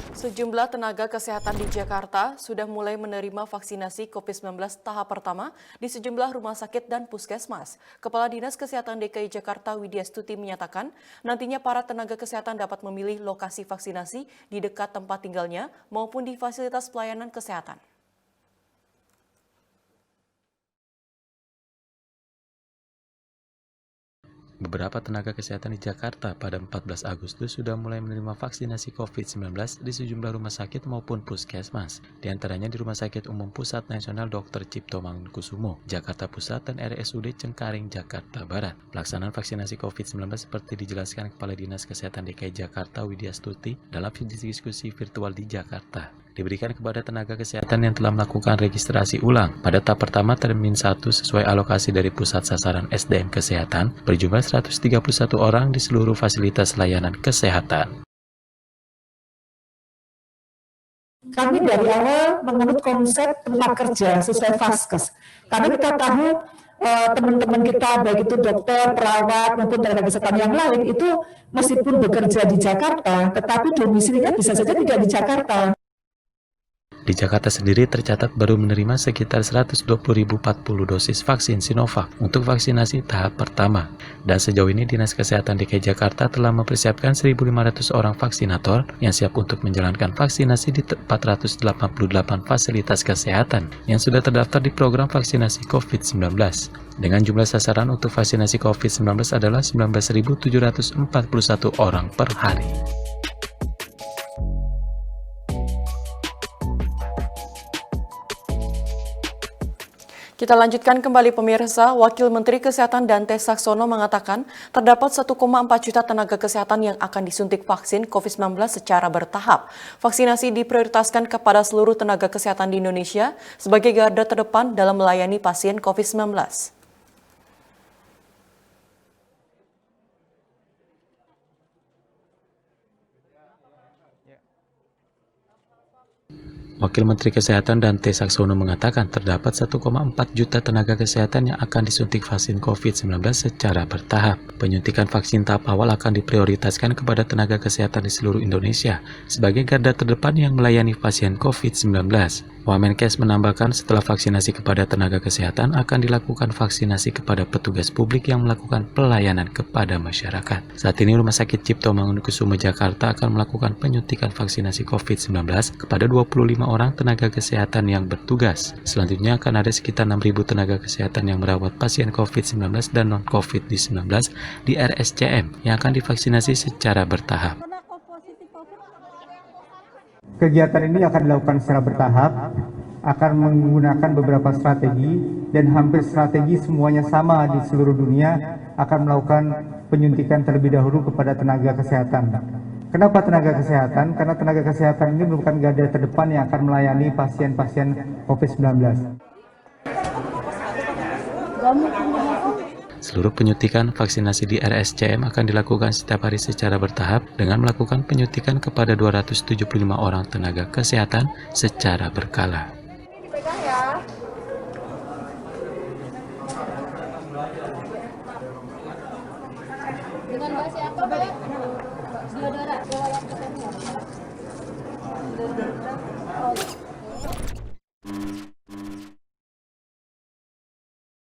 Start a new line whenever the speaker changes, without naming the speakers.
Sejumlah tenaga kesehatan di Jakarta sudah mulai menerima vaksinasi COVID-19 tahap pertama di sejumlah rumah sakit dan puskesmas. Kepala Dinas Kesehatan DKI Jakarta Widya Stuti menyatakan, nantinya para tenaga kesehatan dapat memilih lokasi vaksinasi di dekat tempat tinggalnya maupun di fasilitas pelayanan kesehatan.
Beberapa tenaga kesehatan di Jakarta pada 14 Agustus sudah mulai menerima vaksinasi COVID-19 di sejumlah rumah sakit maupun puskesmas. Di antaranya di Rumah Sakit Umum Pusat Nasional Dr. Cipto Mangunkusumo, Jakarta Pusat dan RSUD Cengkareng, Jakarta Barat. Pelaksanaan vaksinasi COVID-19 seperti dijelaskan Kepala Dinas Kesehatan DKI Jakarta Widya Stuti dalam diskusi virtual di Jakarta. Diberikan kepada tenaga kesehatan yang telah melakukan registrasi ulang pada tahap pertama termin 1 sesuai alokasi dari Pusat Sasaran SDM Kesehatan berjumlah 131 orang di seluruh fasilitas layanan kesehatan.
Kami dari awal menganut konsep tempat kerja sesuai Vaskes. Karena kita tahu teman-teman kita baik itu dokter, perawat maupun tenaga kesehatan yang lain itu meskipun bekerja di Jakarta, tetapi domisilinya bisa saja tidak di Jakarta.
Di Jakarta sendiri tercatat baru menerima sekitar 120.040 dosis vaksin Sinovac untuk vaksinasi tahap pertama. Dan sejauh ini Dinas Kesehatan DKI Jakarta telah mempersiapkan 1.500 orang vaksinator yang siap untuk menjalankan vaksinasi di 488 fasilitas kesehatan yang sudah terdaftar di program vaksinasi COVID-19. Dengan jumlah sasaran untuk vaksinasi COVID-19 adalah 19.741 orang per hari.
Kita lanjutkan kembali pemirsa, Wakil Menteri Kesehatan Dante Saxono mengatakan terdapat 1,4 juta tenaga kesehatan yang akan disuntik vaksin COVID-19 secara bertahap. Vaksinasi diprioritaskan kepada seluruh tenaga kesehatan di Indonesia sebagai garda terdepan dalam melayani pasien COVID-19.
Wakil Menteri Kesehatan Dante Saxono mengatakan terdapat 1,4 juta tenaga kesehatan yang akan disuntik vaksin COVID-19 secara bertahap. Penyuntikan vaksin tahap awal akan diprioritaskan kepada tenaga kesehatan di seluruh Indonesia sebagai garda terdepan yang melayani pasien COVID-19. Wamenkes menambahkan setelah vaksinasi kepada tenaga kesehatan akan dilakukan vaksinasi kepada petugas publik yang melakukan pelayanan kepada masyarakat. Saat ini Rumah Sakit Cipto Mangunkusumo Jakarta akan melakukan penyuntikan vaksinasi COVID-19 kepada 25 orang tenaga kesehatan yang bertugas. Selanjutnya akan ada sekitar 6.000 tenaga kesehatan yang merawat pasien COVID-19 dan non-COVID-19 di RSCM yang akan divaksinasi secara bertahap.
Kegiatan ini akan dilakukan secara bertahap, akan menggunakan beberapa strategi dan hampir strategi semuanya sama di seluruh dunia akan melakukan penyuntikan terlebih dahulu kepada tenaga kesehatan. Kenapa tenaga kesehatan? Karena tenaga kesehatan ini merupakan garda terdepan yang akan melayani pasien-pasien COVID-19.
Seluruh penyuntikan vaksinasi di RSCM akan dilakukan setiap hari secara bertahap dengan melakukan penyuntikan kepada 275 orang tenaga kesehatan secara berkala.
Dengan bahasa apa, Mbak? Deodora.